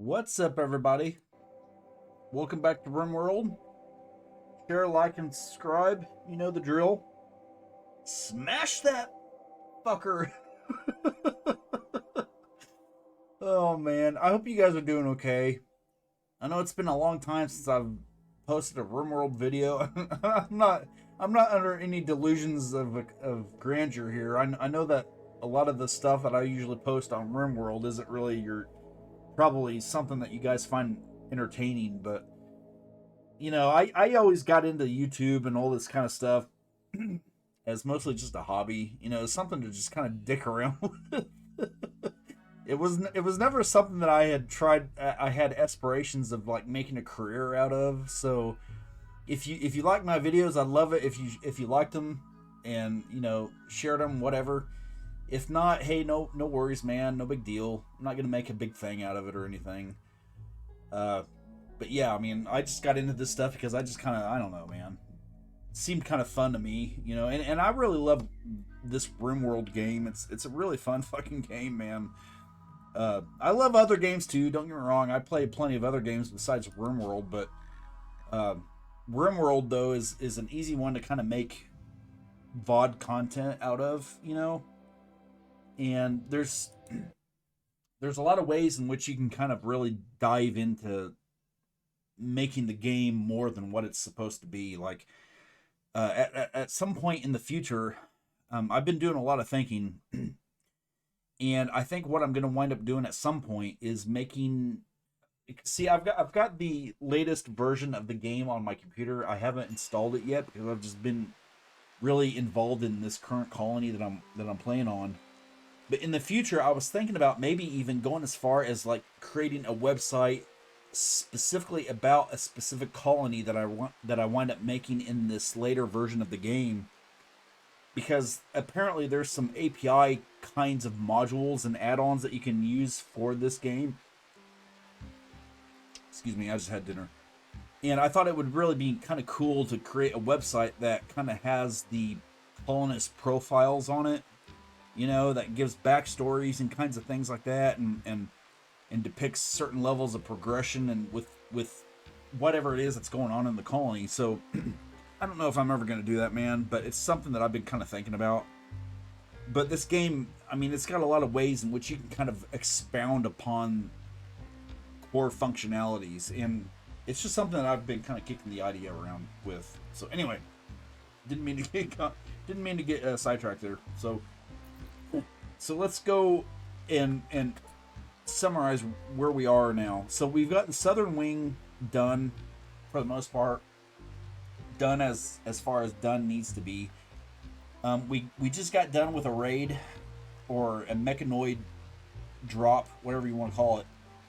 What's up, everybody? Welcome back to Rimworld. Share, like, and subscribe. You know the drill. Smash that fucker. Oh man, I hope you guys are doing okay. I know it's been a long time since I've posted a Rimworld video. I'm not under any delusions of grandeur here. I know that a lot of the stuff that I usually post on Rimworld isn't really your probably something that you guys find entertaining, but I always got into YouTube and all this kind of stuff as mostly just a hobby, something to just kind of dick around with. It was never something that I had tried. I had aspirations of like making a career out of. So if you like my videos, I'd love it if you liked them and shared them, whatever. If not, hey, no worries, man, no big deal. I'm not gonna make a big thing out of it or anything. Uh, but yeah, I mean, I just got into this stuff because I just kind of, I don't know, man. It seemed kind of fun to me, and I really love this RimWorld game. It's a really fun fucking game, man. I love other games too. Don't get me wrong. I play plenty of other games besides RimWorld, but uh, RimWorld though is an easy one to kind of make VOD content out of, and there's a lot of ways in which you can kind of really dive into making the game more than what it's supposed to be. Like at some point in the future, I've been doing a lot of thinking, and I think what I'm going to wind up doing at some point is making. See, I've got the latest version of the game on my computer. I haven't installed it yet because I've just been really involved in this current colony that I'm playing on. But in the future, I was thinking about maybe even going as far as like creating a website specifically about a specific colony that I wind up making in this later version of the game, because apparently there's some API kinds of modules and add-ons that you can use for this game. Excuse me, I just had dinner. And I thought it would really be kind of cool to create a website that kind of has the colonist profiles on it, that gives backstories and kinds of things like that, and depicts certain levels of progression and with whatever it is that's going on in the colony. So I don't know if I'm ever going to do that, man, but it's something that I've been kind of thinking about. But this game, I mean, it's got a lot of ways in which you can kind of expound upon core functionalities, and it's just something that I've been kind of kicking the idea around with. So anyway, didn't mean to get sidetracked there. So let's go and summarize where we are now. So we've got the southern wing done for the most part, done as far as done needs to be. We just got done with a raid or a mechanoid drop, whatever you want to call it,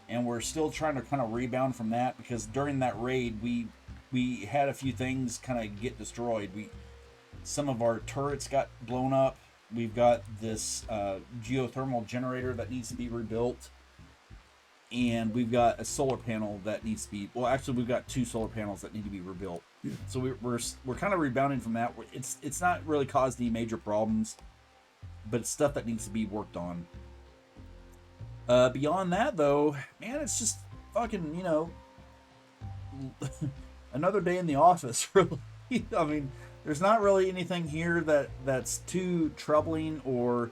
and we're still trying to kind of rebound from that because during that raid we had a few things kind of get destroyed. Some of our turrets got blown up. We've got this geothermal generator that needs to be rebuilt. And we've got a solar panel that needs to be... Well, actually, we've got 2 solar panels that need to be rebuilt. Yeah. So we're kind of rebounding from that. It's not really caused any major problems, but it's stuff that needs to be worked on. Beyond that, though, man, it's just fucking, another day in the office, really. I mean... There's not really anything here that's too troubling, or,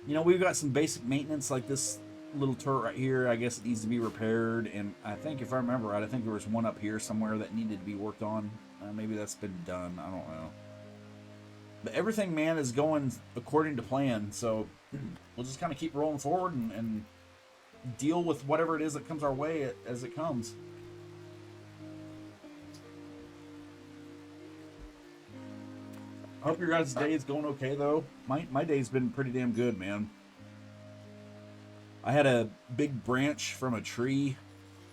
we've got some basic maintenance like this little turret right here. I guess it needs to be repaired, and I think if I remember right, I think there was one up here somewhere that needed to be worked on. Maybe that's been done. I don't know. But everything, man, is going according to plan, so we'll just kind of keep rolling forward and deal with whatever it is that comes our way as it comes. I hope your guys' day is going okay, though. My day's been pretty damn good, man. I had a big branch from a tree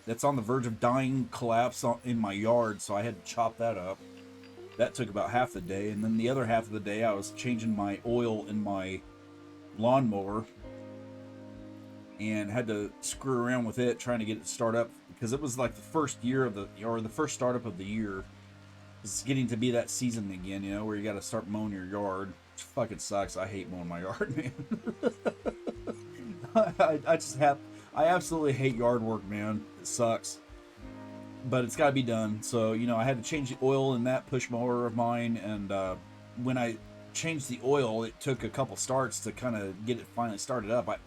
that's on the verge of dying collapse in my yard, so I had to chop that up. That took about half the day, and then the other half of the day I was changing my oil in my lawnmower and had to screw around with it trying to get it to start up because it was like the first startup of the year. It's getting to be that season again, where you got to start mowing your yard. Which fucking sucks. I hate mowing my yard, man. I just have I absolutely hate yard work, man. It sucks. But it's got to be done. So, you know, I had to change the oil in that push mower of mine. And when I changed the oil, it took a couple starts to kind of get it finally started up. I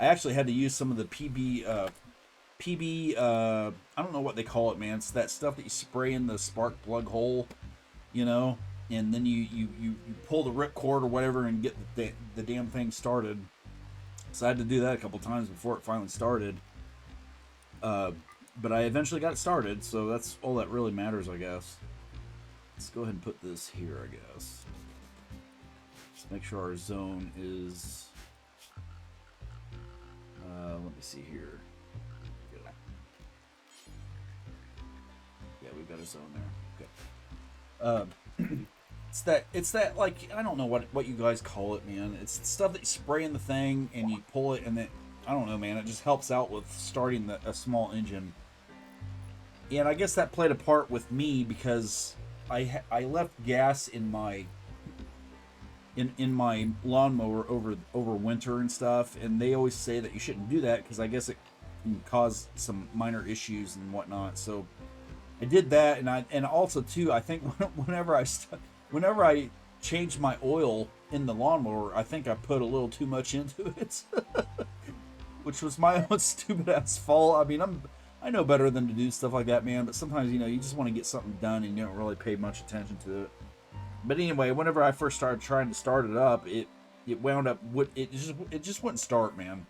actually had to use some of the I don't know what they call it, man. It's that stuff that you spray in the spark plug hole, you know, and then you pull the ripcord or whatever and get the damn thing started. So I had to do that a couple times before it finally started. But I eventually got it started, so that's all that really matters, I guess. Let's go ahead and put this here, I guess. Just make sure our zone is... let me see here. Yeah, we've got a zone there. Okay. It's that like, I don't know what you guys call it, man. It's stuff that you spray in the thing and you pull it, and then I don't know, man. It just helps out with starting a small engine. And I guess that played a part with me because I left gas in my lawnmower over winter and stuff, and they always say that you shouldn't do that because I guess it can cause some minor issues and whatnot. So I did that, and also too, I think whenever I changed my oil in the lawnmower, I think I put a little too much into it, which was my own stupid ass fault. I mean, I know better than to do stuff like that, man. But sometimes, you know, you just want to get something done and you don't really pay much attention to it. But anyway, whenever I first started trying to start it up, it wound up it just wouldn't start, man.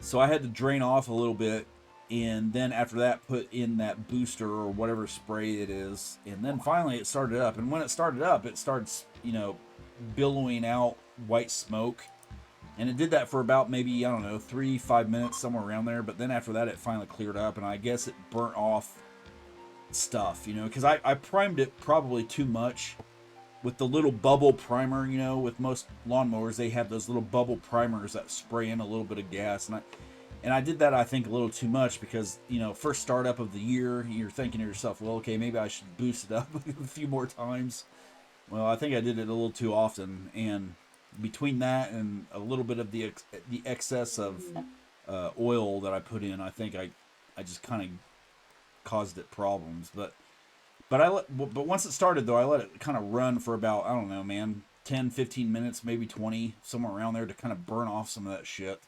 So I had to drain off a little bit, and then after that, put in that booster or whatever spray it is, and then finally it started up. And when it started up, it starts, you know, billowing out white smoke. And it did that for about maybe, I don't know, 3-5 minutes, somewhere around there. But then after that, it finally cleared up, and I guess it burnt off stuff, you know, because I primed it probably too much with the little bubble primer, you know. With most lawnmowers, they have those little bubble primers that spray in a little bit of gas, and I did that, I think, a little too much because, you know, first startup of the year, you're thinking to yourself, well, okay, maybe I should boost it up a few more times. Well, I think I did it a little too often, and between that and a little bit of the excess of oil that I put in, I think I just kind of caused it problems. But once it started, though, I let it kind of run for about, I don't know, man, 10-15 minutes, maybe 20, somewhere around there, to kind of burn off some of that shit.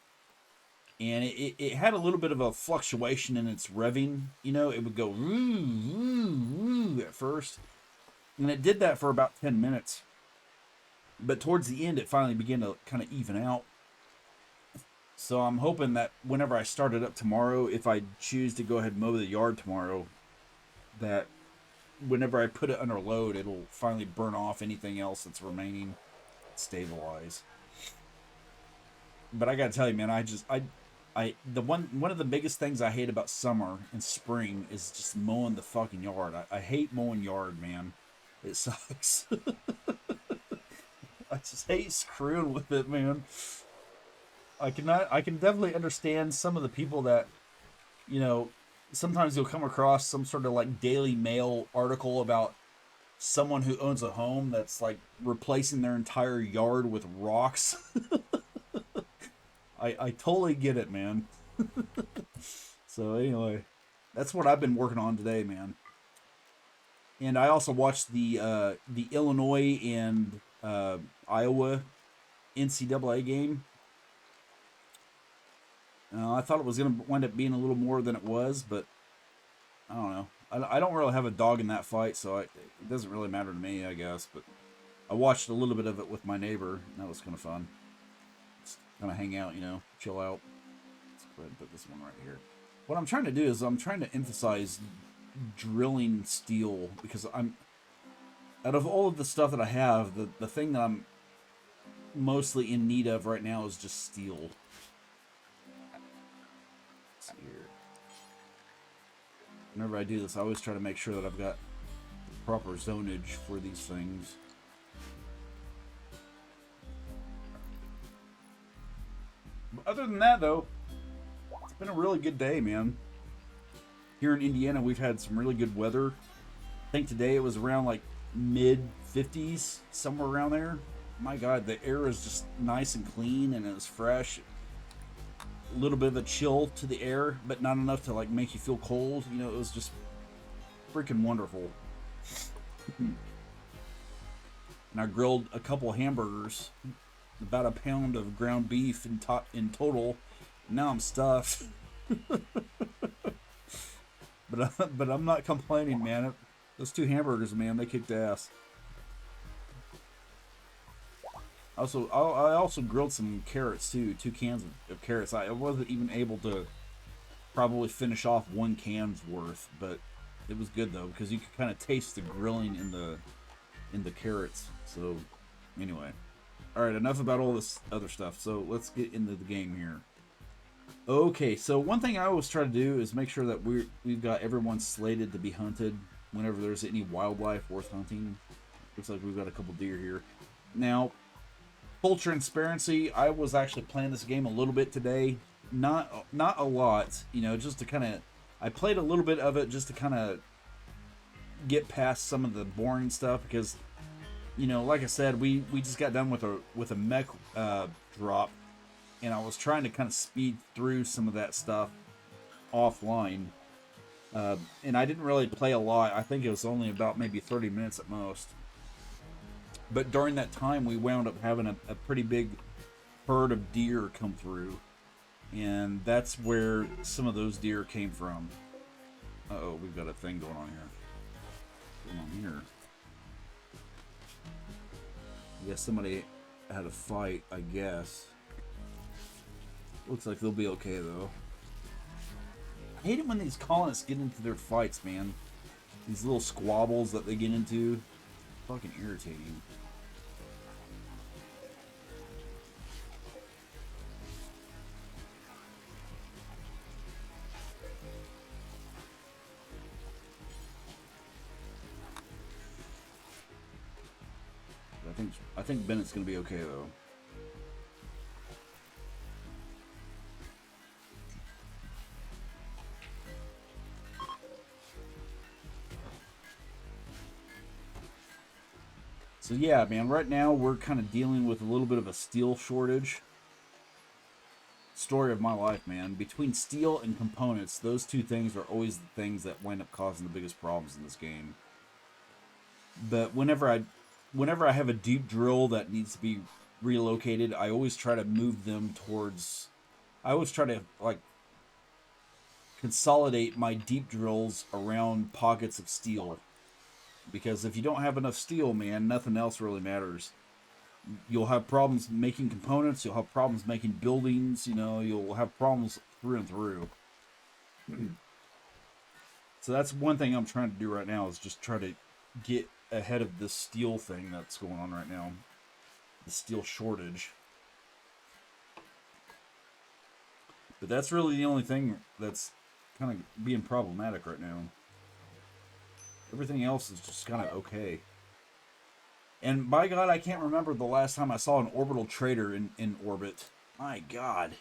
And it had a little bit of a fluctuation in its revving, you know. It would go woo, woo, woo at first, and it did that for about 10 minutes. But towards the end, it finally began to kind of even out. So I'm hoping that whenever I start it up tomorrow, if I choose to go ahead and mow the yard tomorrow, that whenever I put it under load, it'll finally burn off anything else that's remaining, stabilize. But I gotta tell you, man, one of the biggest things I hate about summer and spring is just mowing the fucking yard. I hate mowing yard, man. It sucks. I just hate screwing with it, man. I can definitely understand some of the people that, you know, sometimes you'll come across some sort of like Daily Mail article about someone who owns a home that's like replacing their entire yard with rocks. I totally get it, man. So anyway, that's what I've been working on today, man. And I also watched the Illinois and Iowa NCAA game. I thought it was going to wind up being a little more than it was, but I don't know. I don't really have a dog in that fight, so it doesn't really matter to me, I guess. But I watched a little bit of it with my neighbor, and that was kind of fun. Just kind of hang out, you know, chill out. Let's go ahead and put this one right here. What I'm trying to do is I'm trying to emphasize drilling steel, because out of all of the stuff that I have, the thing that I'm mostly in need of right now is just steel. Let's see here. Whenever I do this, I always try to make sure that I've got the proper zonage for these things. But other than that, though, it's been a really good day, man. Here in Indiana, we've had some really good weather. I think today it was around like mid-50s, somewhere around there. My God, the air is just nice and clean, and it was fresh. a little bit of a chill to the air, but not enough to like make you feel cold. You know, it was just freaking wonderful. And I grilled a couple hamburgers, about a pound of ground beef in total. Now I'm stuffed. But I'm not complaining, man. Those 2 hamburgers, man, they kicked ass. I also grilled some carrots too, 2 cans of carrots. I wasn't even able to probably finish off 1 can's worth, but it was good though because you could kind of taste the grilling in the carrots. So anyway, all right, enough about all this other stuff. So let's get into the game here. Okay, so one thing I always try to do is make sure that we've got everyone slated to be hunted whenever there's any wildlife worth hunting. Looks like we've got a couple deer here. Now, full transparency, I was actually playing this game a little bit today. Not a lot, you know, just to kind of... I played a little bit of it just to kind of get past some of the boring stuff because, you know, like I said, we just got done with a mech drop, and I was trying to kind of speed through some of that stuff offline. And I didn't really play a lot. I think it was only about maybe 30 minutes at most. But during that time, we wound up having a pretty big herd of deer come through. And that's where some of those deer came from. Uh-oh, we've got a thing going on here. Going on here. Yeah, somebody had a fight, I guess. Looks like they'll be okay, though. I hate it when these colonists get into their fights, man. These little squabbles that they get into. Fucking irritating. I think Bennett's gonna be okay, though. So yeah, man, right now we're kind of dealing with a little bit of a steel shortage. Story of my life, man. Between steel and components, those two things are always the things that wind up causing the biggest problems in this game. But whenever I have a deep drill that needs to be relocated, I always try to move them towards... I always try to, like, consolidate my deep drills around pockets of steel. Because if you don't have enough steel, man, nothing else really matters. You'll have problems making components, you'll have problems making buildings, you know, you'll have problems through and through. So that's one thing I'm trying to do right now, is just try to get ahead of this steel thing that's going on right now. The steel shortage. But that's really the only thing that's kind of being problematic right now. Everything else is just kind of okay. And by God, I can't remember the last time I saw an orbital trader in orbit. My God.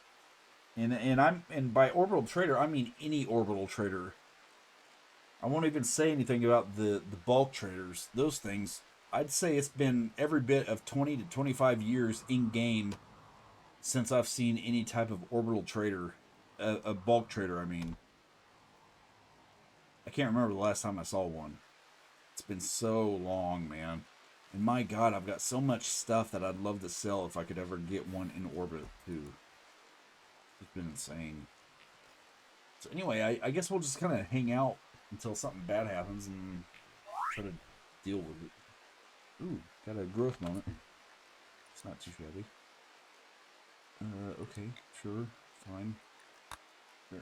And by orbital trader, I mean any orbital trader. I won't even say anything about the bulk traders. Those things, I'd say it's been every bit of 20 to 25 years in game since I've seen any type of orbital trader, a bulk trader, I mean. I can't remember the last time I saw one. It's been so long, man. And my God, I've got so much stuff that I'd love to sell if I could ever get one in orbit, too. It's been insane. So anyway, I guess we'll just kind of hang out until something bad happens and try to deal with it. Ooh, got a growth moment. It's not too shabby. Okay, sure, fine. There.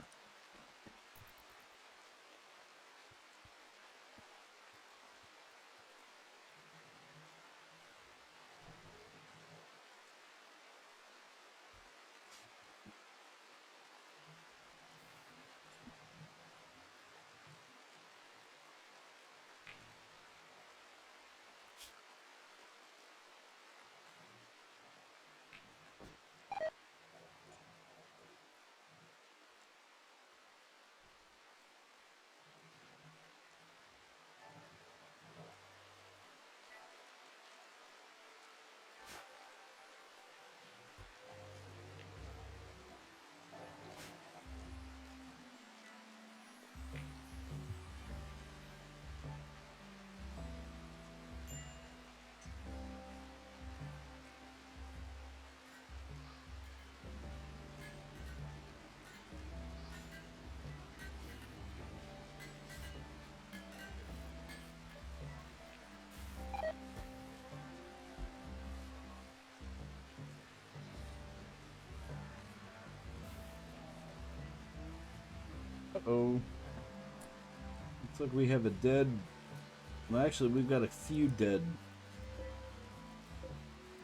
Uh-oh. Looks like we have a dead... Well, actually, we've got a few dead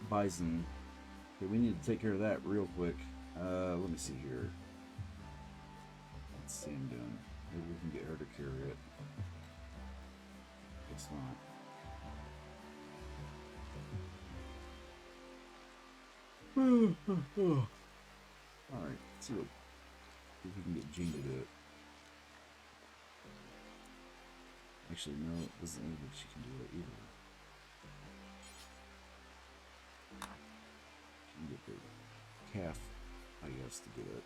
bison. Okay, we need to take care of that real quick. Let me see here. What's Sam doing? Maybe we can get her to carry it. Guess not. Alright, let's see if we can get Jean to do it. Actually, no, it doesn't look like she can do it either. She can get the calf, I guess, to do it.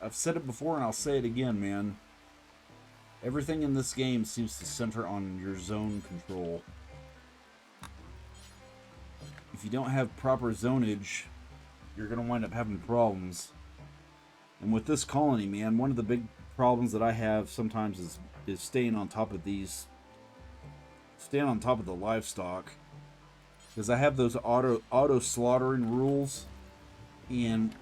I've said it before and I'll say it again, man. Everything in this game seems to center on your zone control. If you don't have proper zonage, you're going to wind up having problems. And with this colony, man, one of the big problems that I have sometimes is staying on top of these... Staying on top of the livestock. Because I have those auto slaughtering rules. And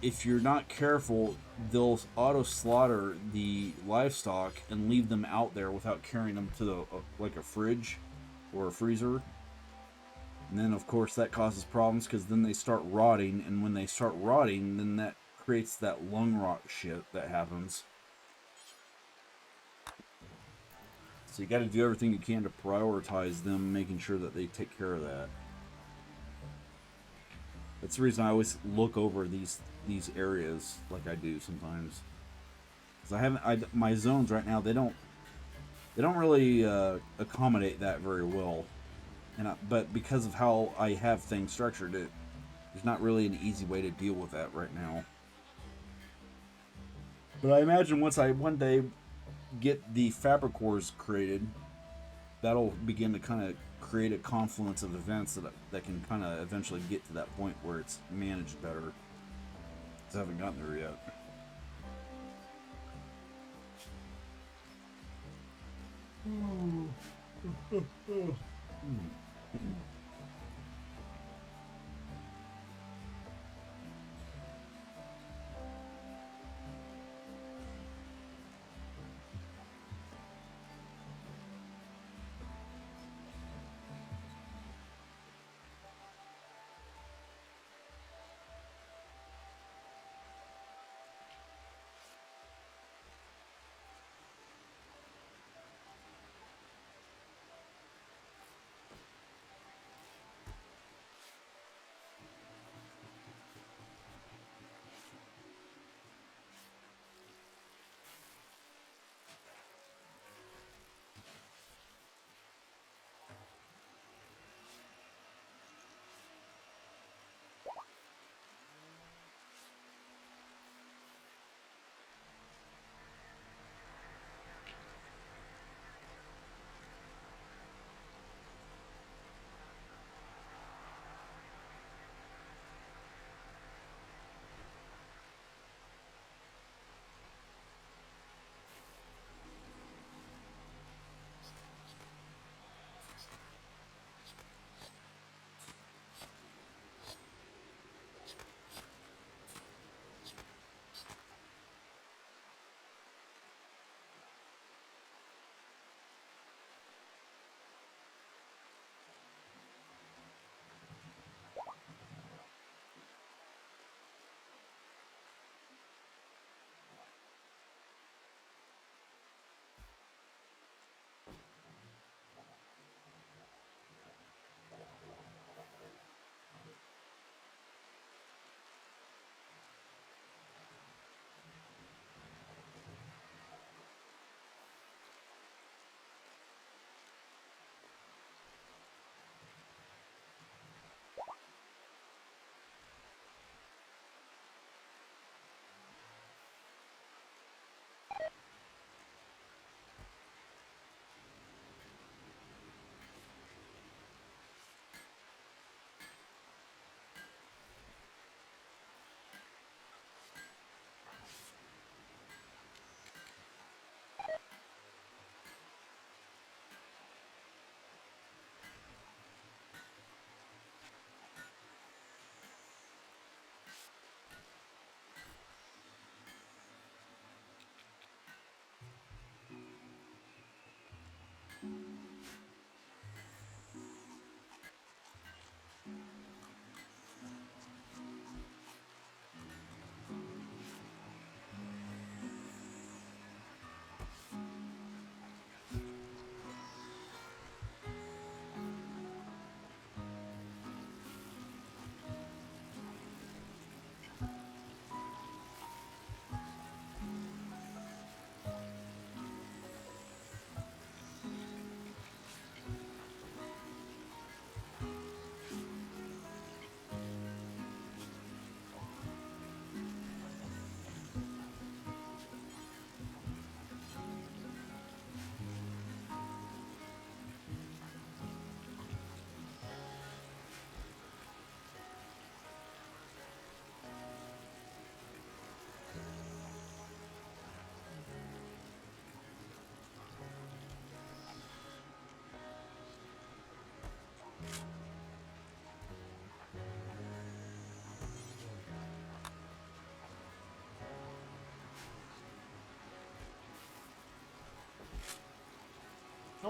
if you're not careful, they'll auto slaughter the livestock and leave them out there without carrying them to the like a fridge or a freezer. And then of course that causes problems because then they start rotting, and when they start rotting, then that creates that lung rot shit that happens. So you got to do everything you can to prioritize them, making sure that they take care of that. That's the reason I always look over these areas like I do sometimes. Because my zones right now, they don't really accommodate that very well. But because of how I have things structured, there's not really an easy way to deal with that right now. But I imagine once I one day get the fabric cores created, that'll begin to kind of create a confluence of events that can kind of eventually get to that point where it's managed better. I haven't gotten there yet.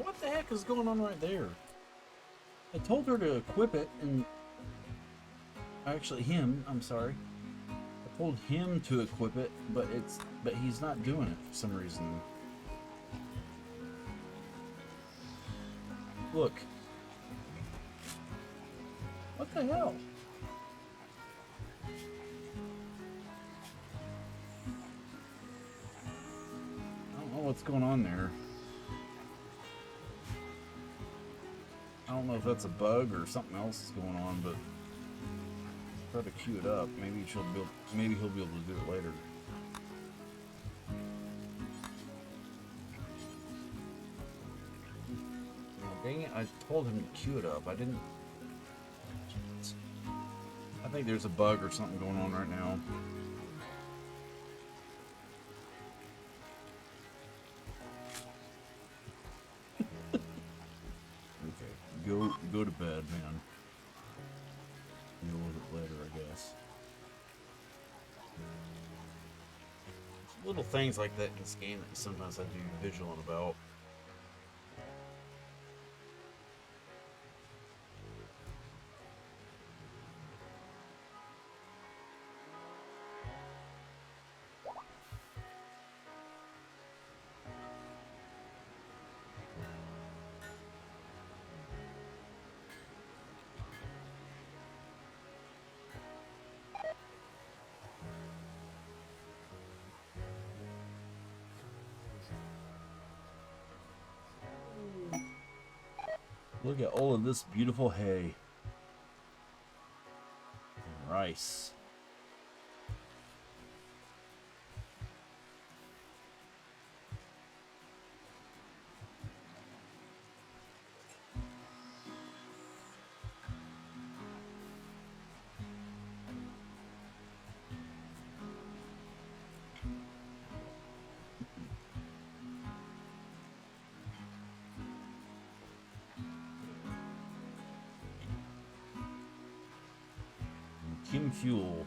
Now what the heck is going on right there? I told her to equip it, and actually him, I'm sorry. I told him to equip it, but he's not doing it for some reason. Look. What the hell? I don't know what's going on there. I don't know if that's a bug or something else is going on, but try to queue it up. Maybe he'll be able to do it later. Oh, dang it! I told him to queue it up. I didn't. I think there's a bug or something going on right now. Okay, go to bed, man. Deal with it later, I guess. Little things like that in this game that sometimes I do vigilant about. Look at all of this beautiful hay. And rice. Kim Fuel.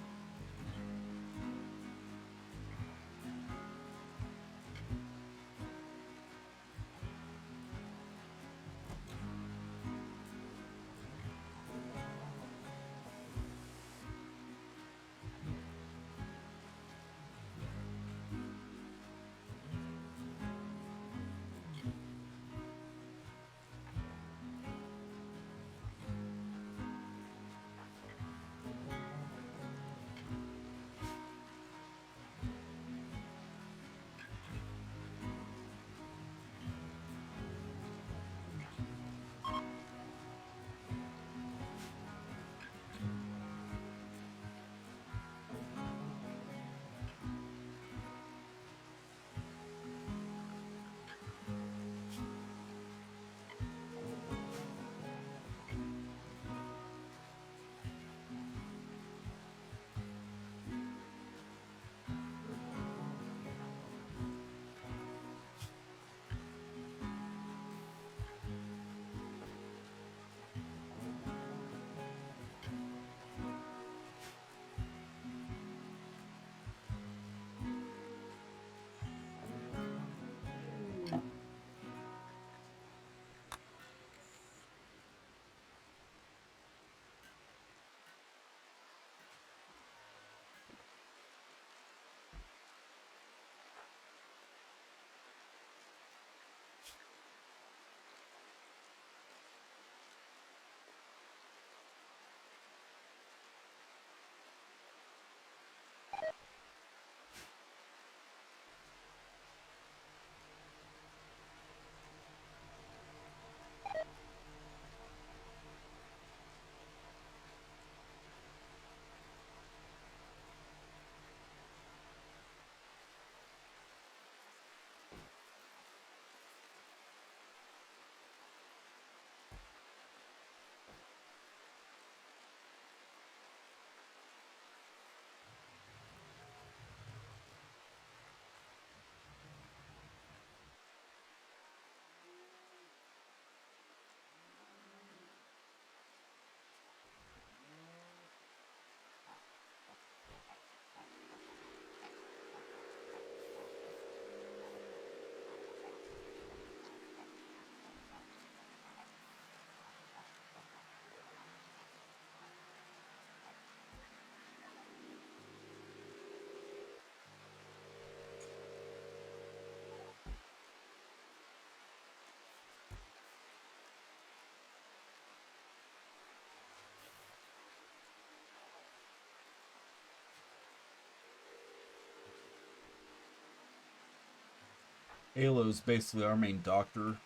Halo's basically our main doctor.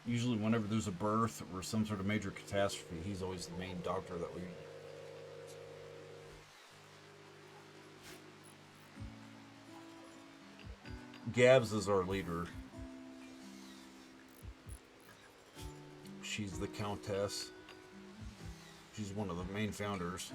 Usually whenever there's a birth or some sort of major catastrophe, he's always the main doctor that we... Gabs is our leader. She's the Countess. She's one of the main founders.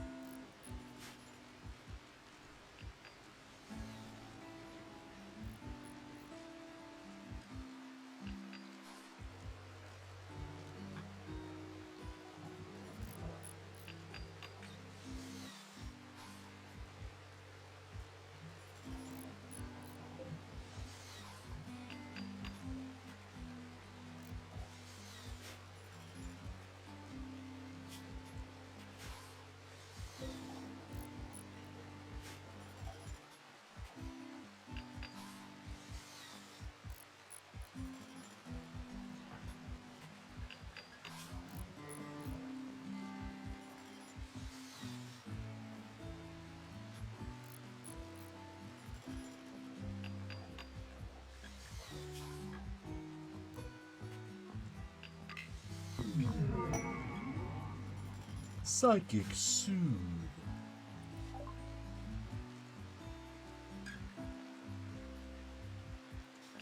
Psychic Soothe.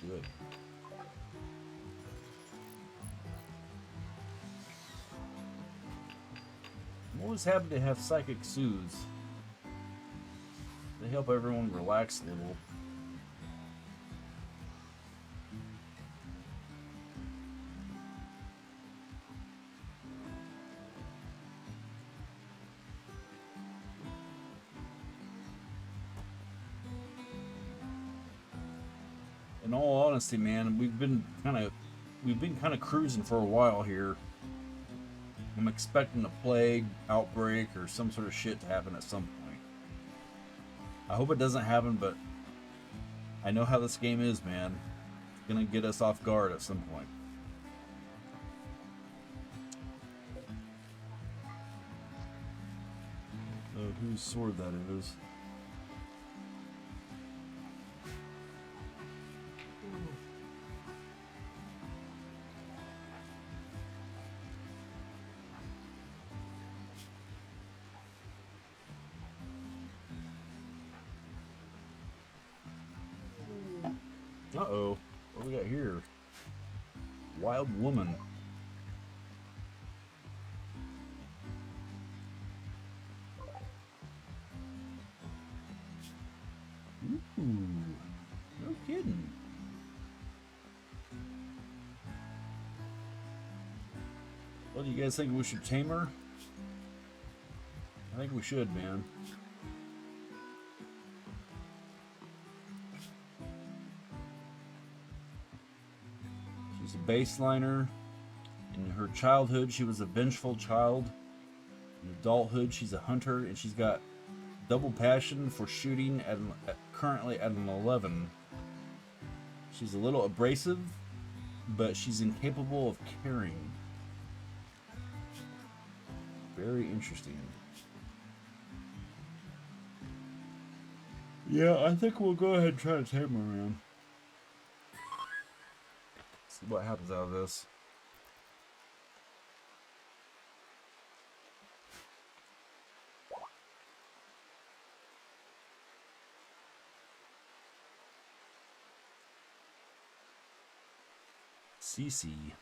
Good. I'm always happy to have Psychic Soothes. They help everyone relax a little. In all honesty, man, we've been kind of cruising for a while here. I'm expecting a plague, outbreak, or some sort of shit to happen at some point. I hope it doesn't happen, but I know how this game is, man. It's gonna get us off guard at some point. Oh, whose sword that is? Uh-oh. What do we got here? Wild woman. Ooh. No kidding. Well, do you guys think we should tame her? I think we should, man. She's a baseliner. In her childhood, she was a vengeful child. In adulthood, she's a hunter, and she's got double passion for shooting currently at an 11. She's a little abrasive, but she's incapable of caring. Very interesting. Yeah, I think we'll go ahead and try to tame her, man. See what happens out of this. CC.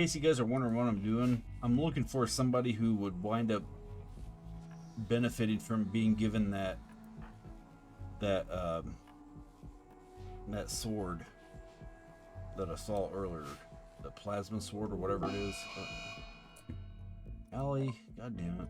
case you guys are wondering what I'm doing, I'm looking for somebody who would wind up benefiting from being given that sword that I saw earlier, the plasma sword or whatever it is. Allie, god damn it.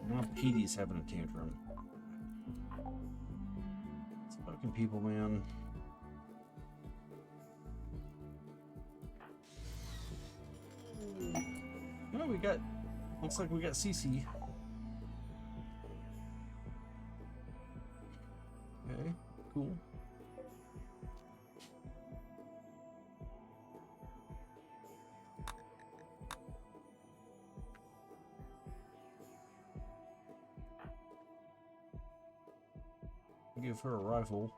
Now Petey's having a tantrum. It's fucking people, man. No, we got. Looks like we got Cece. Okay, cool. Give her a rifle.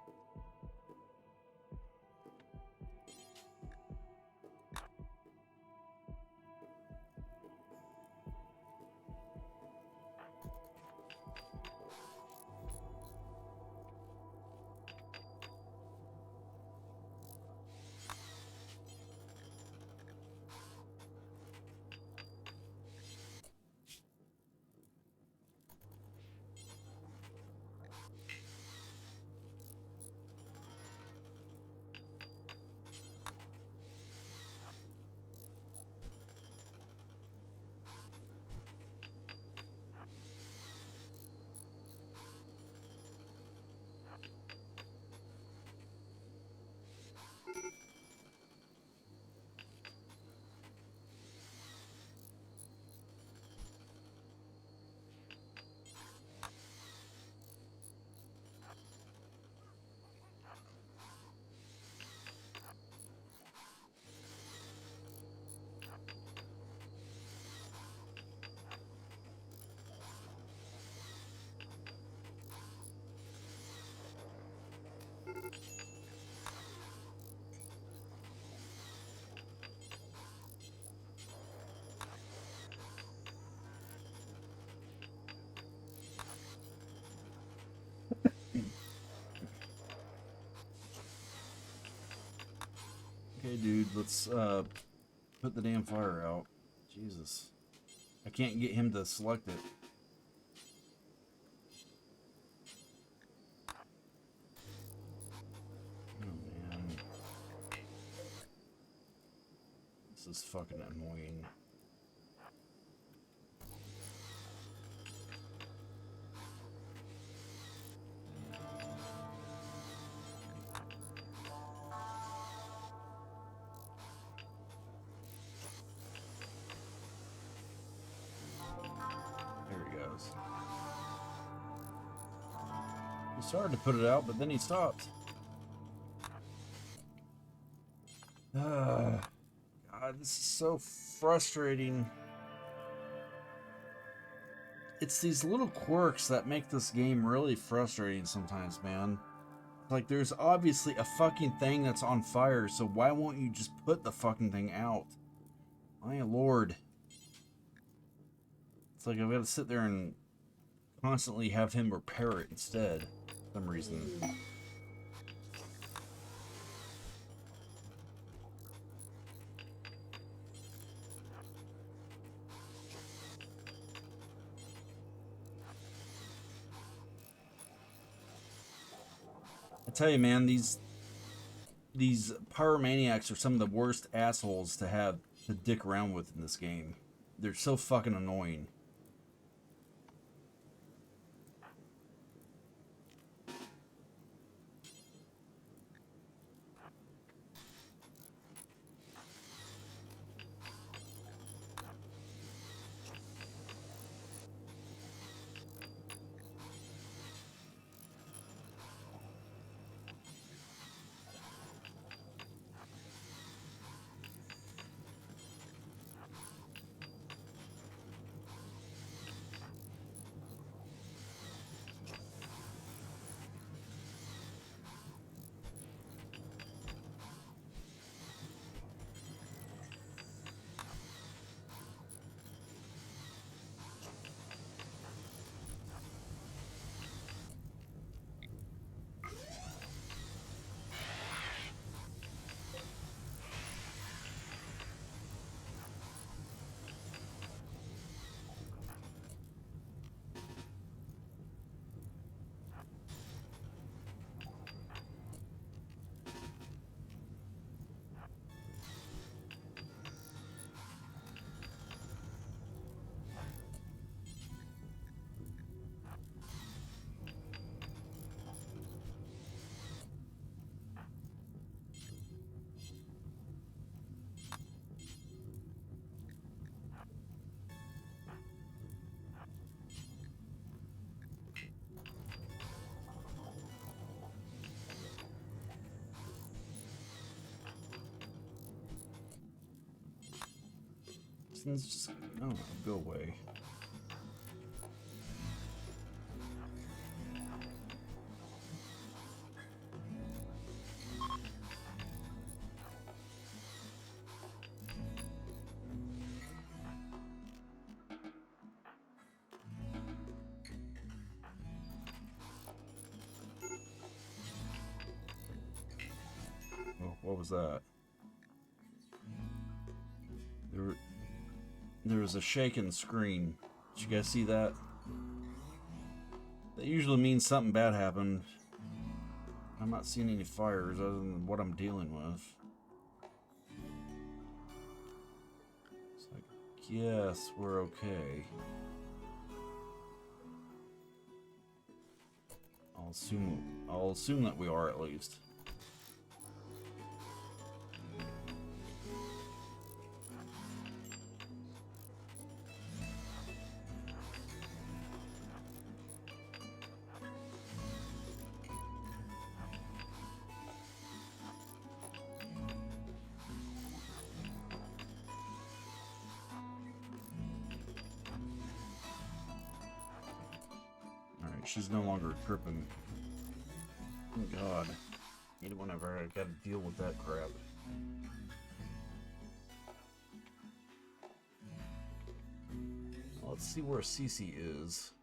Okay, dude, let's put the damn fire out. Jesus. I can't get him to select it. Oh, man. This is fucking annoying. He started to put it out, but then he stopped. God, this is so frustrating. It's these little quirks that make this game really frustrating sometimes, man. Like, there's obviously a fucking thing that's on fire, so why won't you just put the fucking thing out? My lord. It's like I've got to sit there and constantly have him repair it instead, for some reason. I tell you, man, these pyromaniacs are some of the worst assholes to have to dick around with in this game. They're so fucking annoying. Toxins just, oh, go away. Oh, what was that? There was a shaking screen. Did you guys see that? That usually means something bad happened. I'm not seeing any fires other than what I'm dealing with. So I guess we're okay. I'll assume that we are at least. She's no longer tripping. Oh God. Even whenever I gotta deal with that crap. Let's see where Cece is.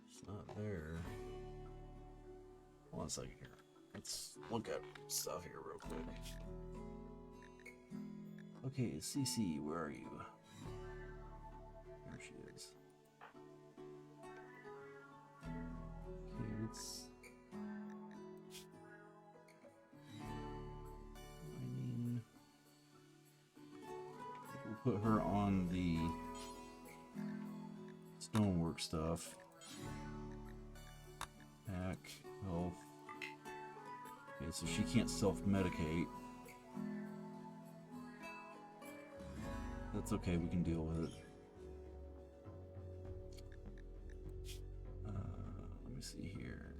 It's not there. Hold on a second here. Let's look at stuff here real quick. Okay, Cece, where are you? There she is. Okay, let's... We'll put her on the stonework stuff. Pack, health. Okay, so she can't self-medicate. That's okay, we can deal with it. Let me see here.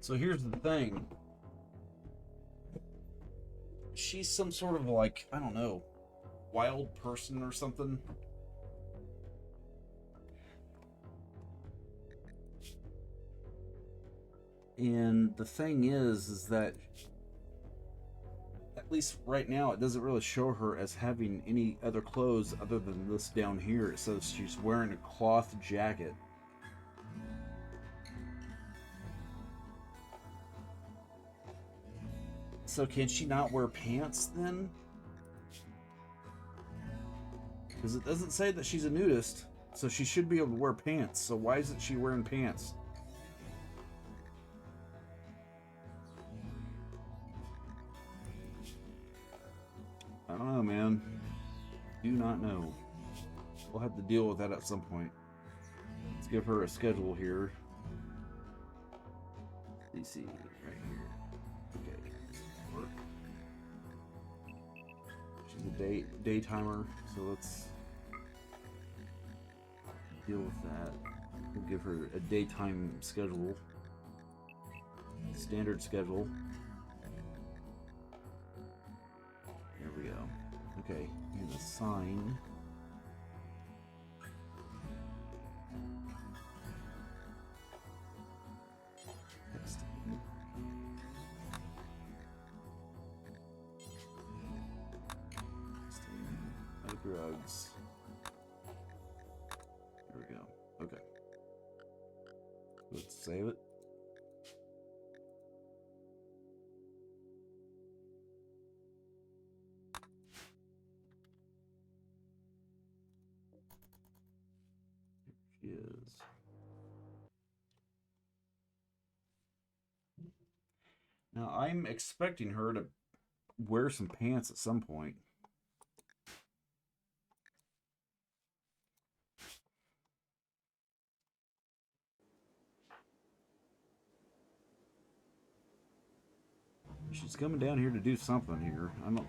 So here's the thing. She's some sort of like, I don't know, wild person or something. And the thing is that at least right now it doesn't really show her as having any other clothes other than this down here. It says she's wearing a cloth jacket. So can she not wear pants then? Because it doesn't say that she's a nudist, so she should be able to wear pants. So why isn't she wearing pants? I don't know, man. Do not know. We'll have to deal with that at some point. Let's give her a schedule here. DC right here. Okay. Work. She's a day timer, so let's deal with that. We'll give her a daytime schedule. Standard schedule. There we go. Okay, and assign. Drugs. There we go. Okay. Let's save it. Here she is. Now I'm expecting her to wear some pants at some point. She's coming down here to do something here. I'm not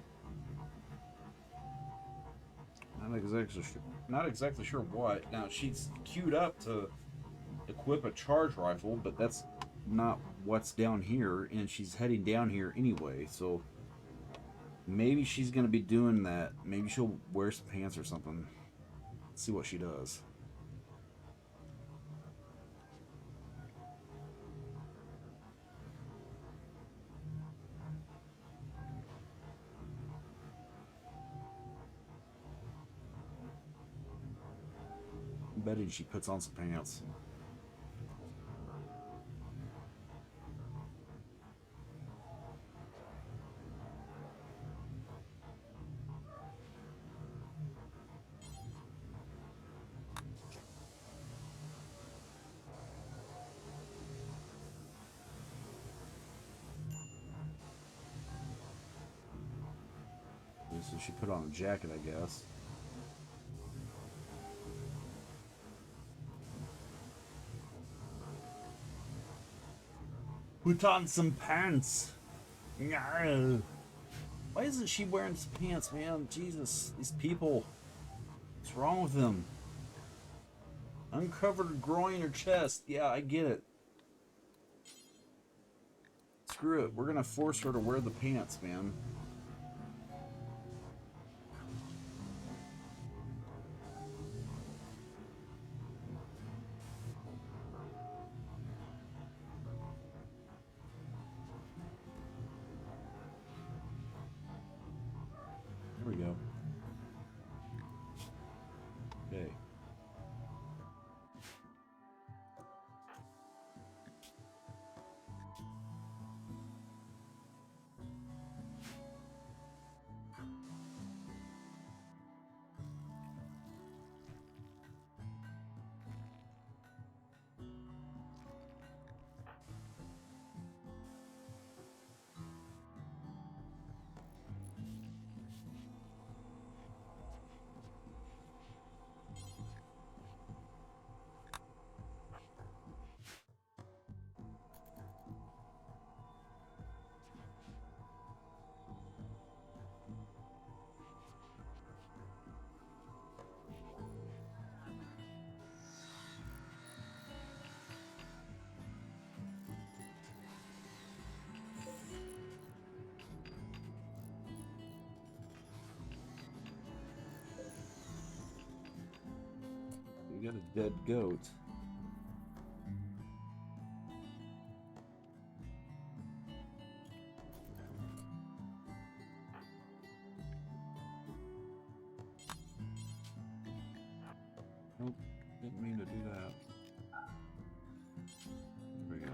exactly Not exactly sure what. Now, she's queued up to equip a charge rifle, but that's not what's down here, and she's heading down here anyway, so maybe she's going to be doing that. Maybe she'll wear some pants or something. Let's see what she does. I'm betting she puts on some pants. So she put on a jacket, I guess. Put on some pants. No. Why isn't she wearing some pants, man? Jesus, these people. What's wrong with them? Uncovered groin or chest. Yeah, I get it. Screw it. We're gonna force her to wear the pants, man. There we go. Okay. We got a dead goat. Nope, didn't mean to do that. There we go.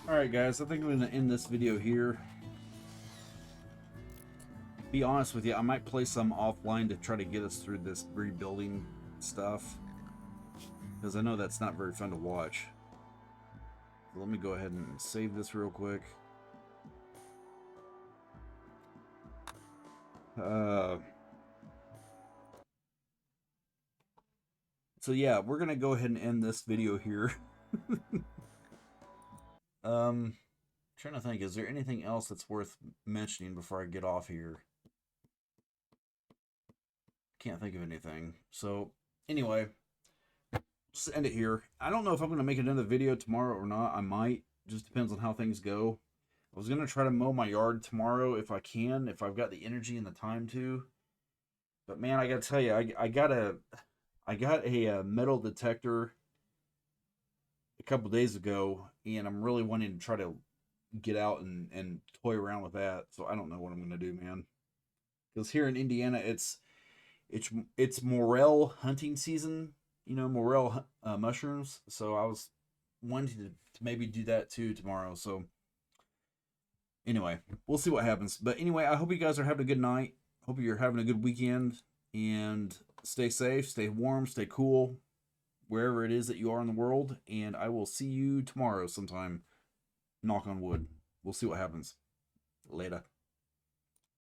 Alright guys, I think I'm going to end this video here. Be honest with you, I might play some offline to try to get us through this rebuilding stuff. Because I know that's not very fun to watch. So let me go ahead and save this real quick. So yeah, we're going to go ahead and end this video here. Trying to think, is there anything else that's worth mentioning before I get off here? Can't think of anything. So, anyway, just end it here. I don't know if I'm going to make another video tomorrow or not. I might. Just depends on how things go. I was going to try to mow my yard tomorrow if I can, if I've got the energy and the time to. But man, I got to tell you, I got a metal detector a couple days ago, and I'm really wanting to try to get out and toy around with that. So I don't know what I'm going to do, man. Because here in Indiana, it's morel hunting season, you know, morel mushrooms. So I was wanting to maybe do that too tomorrow. So anyway, we'll see what happens. But anyway, I hope you guys are having a good night. Hope you're having a good weekend, and stay safe, stay warm, stay cool, wherever it is that you are in the world. And I will see you tomorrow sometime. Knock on wood. We'll see what happens. Later.